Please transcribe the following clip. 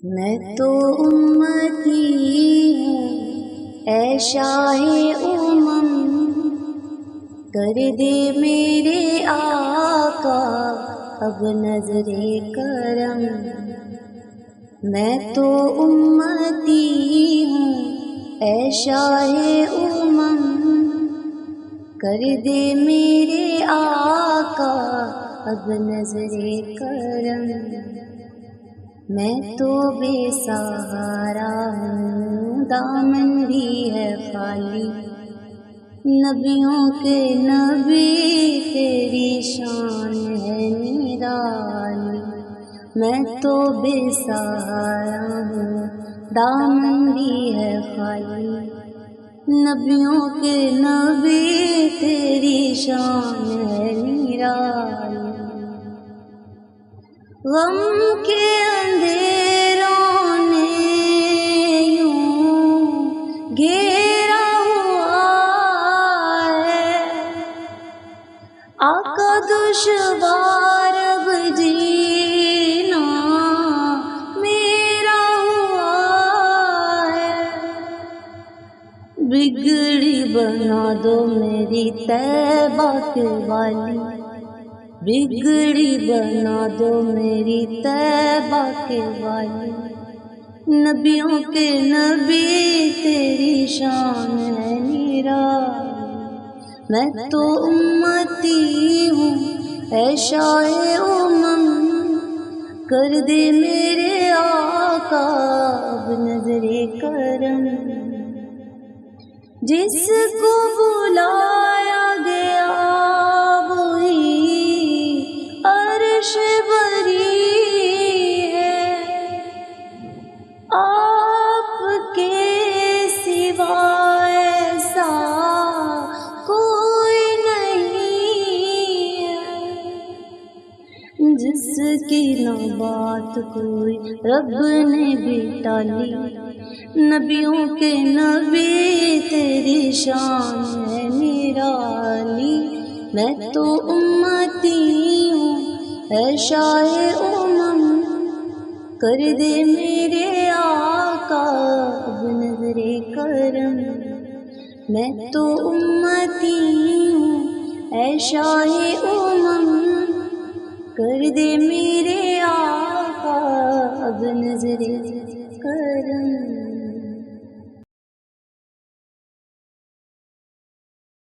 میں تو امتی ہوں اے شاہ کر دے میرے آقا اب نظر کرم۔ میں تو امتی ہوں اے شاہ کر دے میرے آقا اب نظر کرم۔ میں تو بے سہارا ہوں دامن بھی ہے خالی، نبیوں کے نبی تیری شان ہے نرالی۔ میں تو بے سہارا ہوں دامن بھی ہے خالی، نبیوں کے نبی تیری شان ہے نرالی۔ غم کے اندھیروں نے یوں گھیرا ہوا ہے، آقا دشوار اب جینا میرا ہوا ہے۔ بگڑی بنا دو میری طیبہ کے والی، بگڑی بنا دو میری طیبہ کے والی، نبیوں کے نبی تیری شان ہے نرالی۔ میں تو امتی ہوں اے شاہ کر دے میرے آقا اب نظر کرم۔ جس کو بلایا گیا عرش بری ہے، آپ کے سوا ایسا کوئی نہیں ہے، جس کی نہ بات کوئی رب نے بھی ٹالی، نبیوں کے نبی تیری شان ہے نرالی۔ میں تو امتی ہوں اے شاہ کر دے میرے آقا اب نظر کرم۔ میں تو امتی ہوں اے شاہ کر دے میرے آقا اب نظر کرم۔